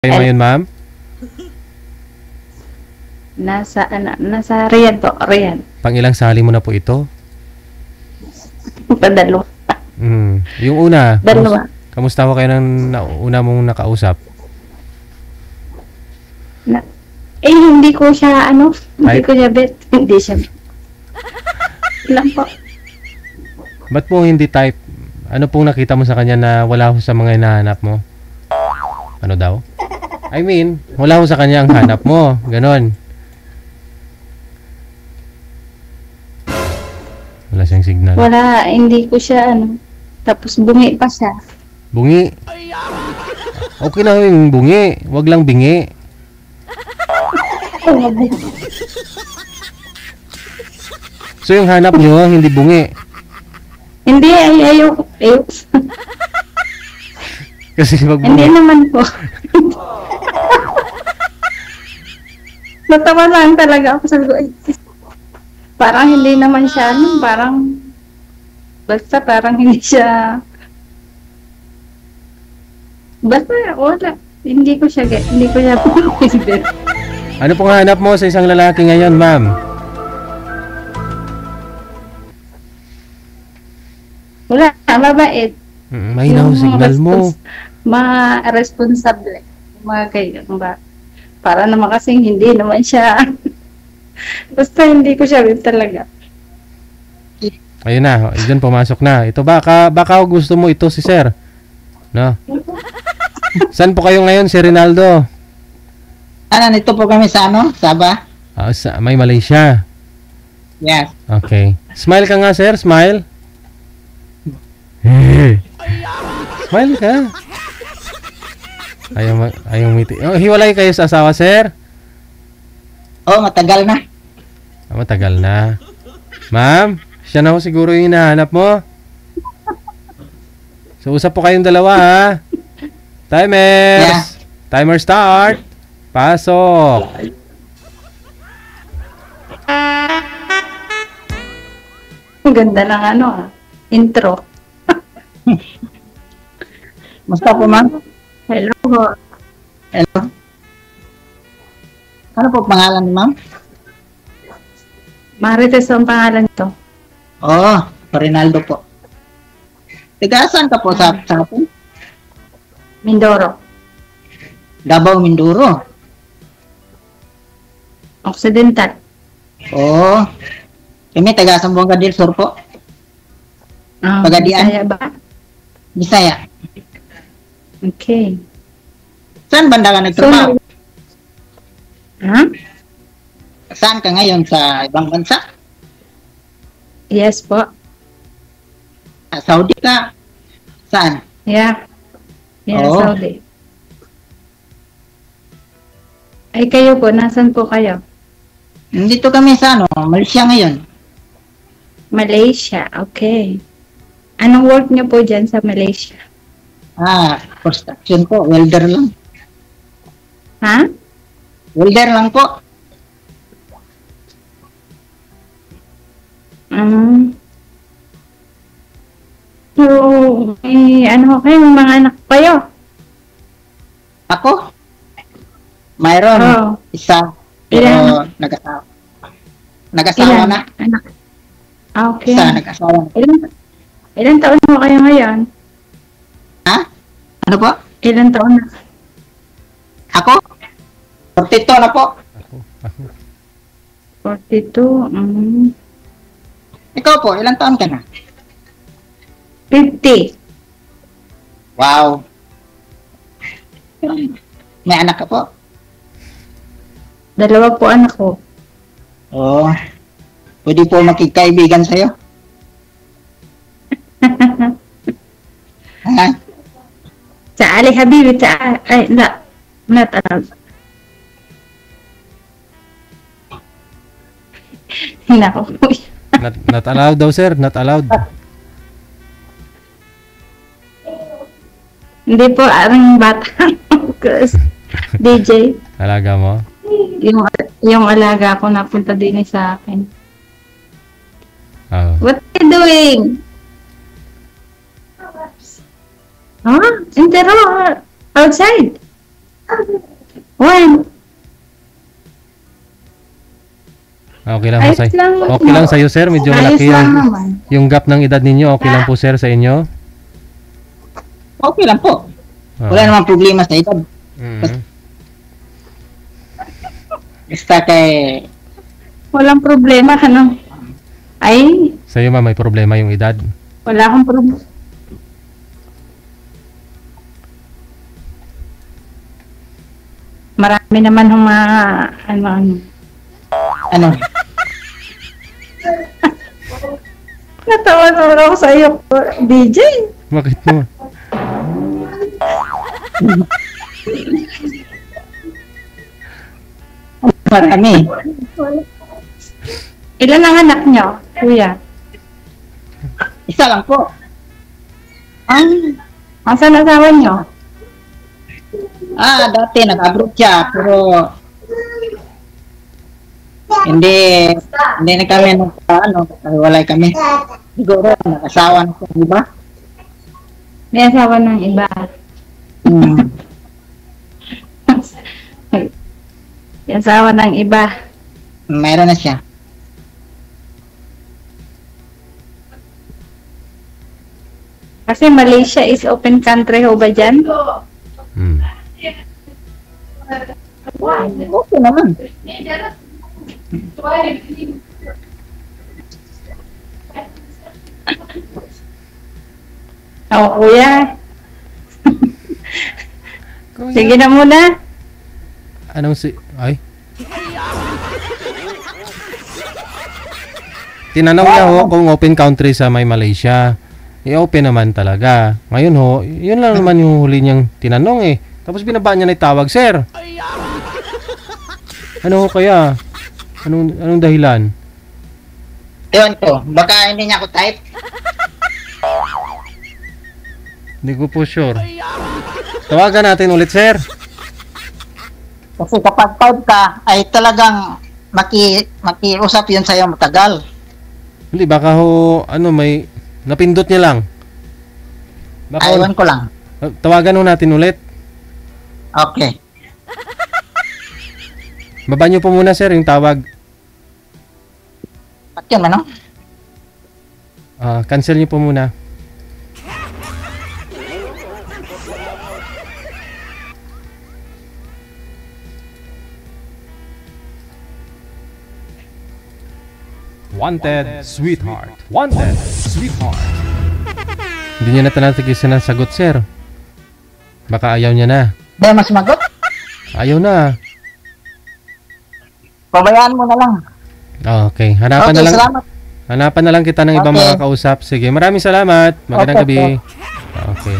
Kayo ngayon, ma'am? Nasa Riyadh po, Riyadh. Pangilang sali mo na po ito? Padalo. Yung una, Dalawa. kamusta ko kayo ng una mong nakausap? Hindi ko siya, hindi Type? ko siya bet. Hindi siya. Lang po. Ba't po hindi type? Ano pong nakita mo sa kanya na wala ho sa mga hinahanap mo? Ano daw? I mean, wala ho sa kanya ang hanap mo. Ganon. Wala siyang signal. Wala, hindi ko siya, Tapos bungi pa siya. Bungi. Okay na ho yung bungi. Wag lang bingi. So yung hanap nyo, hindi bungi. Hindi, ayoko. Kasi pag Hindi bungi, naman po. Natawa lang talaga ako. Sabi ko, parang hindi naman siya, basta parang hindi siya, basta wala. Hindi ko siya pinipili. ano pong hanap mo sa isang lalaki ngayon, ma'am? Wala, mabait. Mahina ho signal mo. Ma-responsable. Mga ganyan ba? Para naman kasing hindi naman siya. Basta hindi ko siya talaga. Ayun na, dyan pumasok na. Ito baka gusto mo ito si sir. No? Saan po kayo ngayon, si Rinaldo? Nito po kami sa Sabah. Sa may Malaysia. Yes. Okay. Smile ka nga, sir. Smile. Smile ka. Ayaw miti. Oh, hiwalay kayo sa asawa, sir? Oh, matagal na. Matagal na. Ma'am, siya na ho siguro yung hinahanap mo. So, usap po kayong dalawa, ha? Timers! Yeah. Timer start! Pasok! Ang ganda ng intro. Musta po, ma'am? Hello po. Hello. Ano po pangalan ni ma'am? Marites ang pangalan to. Oh, Rinaldo po. Tiga-saan ka po sa atin? Mindoro. Davao, Mindoro. Occidental. Oh. Kami taga-Sambuanga del Sur po. Pagadian. Bisaya ba? Bisaya. Okay. Saan banda ka nagtrabaho? Ha? Saan ka ngayon? Sa ibang bansa? Yes po. Saudi ka? Saan? Yeah. Yeah, Oo. Saudi. Ay, kayo po, nasan po kayo? Nandito kami sa Malaysia ngayon. Malaysia, okay. Anong work niyo po dyan sa Malaysia? Construction po. Welder lang. Ha? Welder lang po. So, kayo, may mga anak kayo? Ako? Mayroon. Oo. Isa. Ilan? Pero nag-asawa. Nag-asawa na. Anak. Okay. Isa nag-asawa na. Ilan taon mo kayo ngayon? Ha? Ano po? Ilan taon na? Ako? 42 na po. Ako. 42. Ikaw po, ilang taon ka na? 50. Wow. May anak ka po? 2 po anak ko. Oo. Pwede po makikaibigan sa'yo? Ha? Ta'ali habibi, ay, not allowed. Nako po. Not allowed daw, sir. Not allowed. Hindi po, ang bata. DJ. Talaga mo? Yung alaga ko napunta din sa akin. Oo. What are you doing? Huh? Intero outside. When? Okay lang po Ayos sa'yo. lang. Okay lang sa'yo, sir. Medyo Ayos malaki lang yung, naman. yung gap ng edad ninyo. Okay lang po, sir, sa inyo. Okay lang po. Ah. Wala namang problema sa edad. Mm. Basta kay... Walang problema, ano? Ay, Sa'yo, ma'am, may problema yung edad. wala akong problema. Marami naman ng mga, ano. Ano? Natawa naman ako sa iyo, DJ. Bakit mo? Marami. Ilan ang anak nyo, kuya? Isa lang po. Asan asawa nyo? Dati nag-abroad siya, pero hindi na kami walay kami. Siguro nag-asawa na siya, di ba? May asawa ng iba. May asawa ng iba. Mayroon na siya. Kasi Malaysia is open country ho ba dyan? Hmm. Okay naman. Oo, kuya. Sige na muna. Anong si... Ay? Tinanong niya ho kung open country sa may Malaysia. I-open naman talaga. Ngayon ho, yun lang naman yung huli niyang tinanong eh. Tapos binaba niya na itawag, sir. Ano ho kaya? Anong dahilan? Ewan ko, baka hindi niya ako type. Hindi ko po sure. Tawagan natin ulit, sir. Kasi kapag type ka, ay talagang makiusap yun sa'yo matagal. Hindi, baka ho, may napindot niya lang. Baka Ewan ko lang. tawagan ho natin ulit. Okay. Baba niyo po muna, sir, yung tawag. At yun, ano? Cancel niyo po muna. Wanted, sweetheart. Wanted, sweetheart. Hindi niya na tanatigisan ng sagot, sir. Baka ayaw niya na. Dahil mas magot, Ayaw na. pabayaan mo na lang. Okay, hanapan na lang. Salamat. Hanapan na lang kita ng ibang Okay. mga kausap. Sige, maraming salamat. Magandang Okay, gabi. Okay.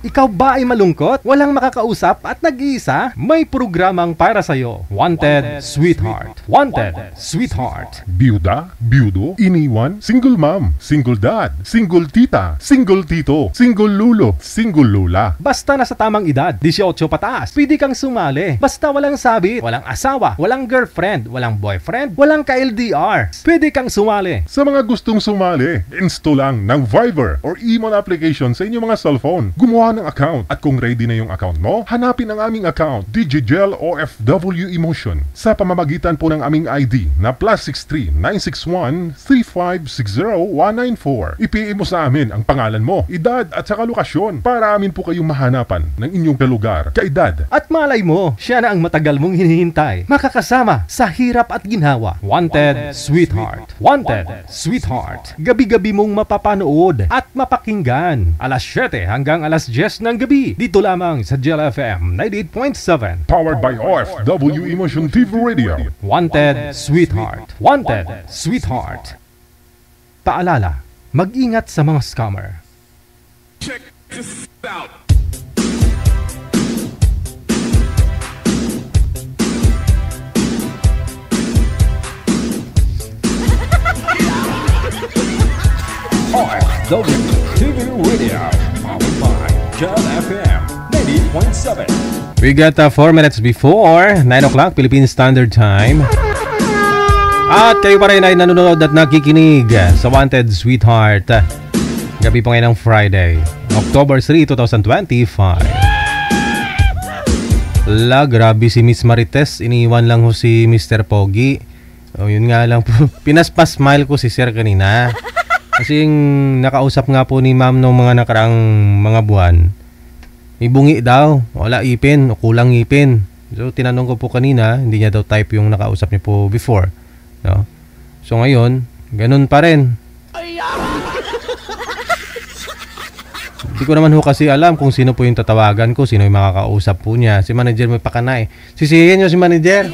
Ikaw ba ay malungkot? Walang makakausap at nag-iisa? May programang para sa'yo. Wanted, Sweetheart. Wanted, Sweetheart. Byuda, byudo, iniwan, single mom, single dad, single tita, single tito, single lulo, single lula. Basta nasa tamang edad, 18 pataas, pwede kang sumali. Basta walang sabit, walang asawa, walang girlfriend, walang boyfriend, walang ka-LDR. Pwede kang sumali. Sa mga gustong sumali, install lang ng Viber or Emon application sa inyong mga cellphone. Gumawa ng account at kung ready na yung account mo, hanapin ang aming account, DJGel OFW Emotion, sa pamamagitan po ng aming ID na +63 961 3560 194. I-PM mo sa amin ang pangalan mo, edad at saka lokasyon para amin po kayong mahanapan ng inyong kalugar, kaedad. At malay mo, siya na ang matagal mong hinihintay. Makakasama sa hirap at ginhawa. Wanted, Sweetheart. Wanted, Sweetheart. Gabi-gabi mong mapapanood at mapakinggan. Alas 7 hanggang alas 10 ng gabi. Dito lamang sa Gel FM 98.7. Powered by OFW Emotion TV Radio. Wanted, Sweetheart. Wanted, Sweetheart. Paalala, mag-ingat sa mga scammer. OFW TV Radio. Powered by Gel FM 98.7. We got 4 minutes before 9 o'clock Philippine Standard Time. At kayo pa rin ay nanonood at nakikinig sa Wanted Sweetheart. Gabi po ngayon ng Friday, October 3, 2025. Grabe si Miss Marites. Iniwan lang ho si Mr. Pogi. Yun nga lang po. Pinaspa-smile ko si Sir kanina. Kasi yung nakausap nga po ni Ma'am noong mga nakaraang mga buwan, may bungi daw. Wala ipin o kulang ipin. So tinanong ko po kanina, hindi niya daw type yung nakausap niya po before. No? So ngayon, ganun pa rin. Hindi ko naman ho kasi alam kung sino po yung tatawagan ko, sino yung makakausap po niya. Si manager may pakanay. Sisihin nyo si manager.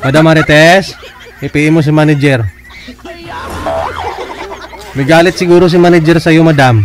Madam Marites, ipiin mo si manager. May galit siguro si manager sa'yo, madam.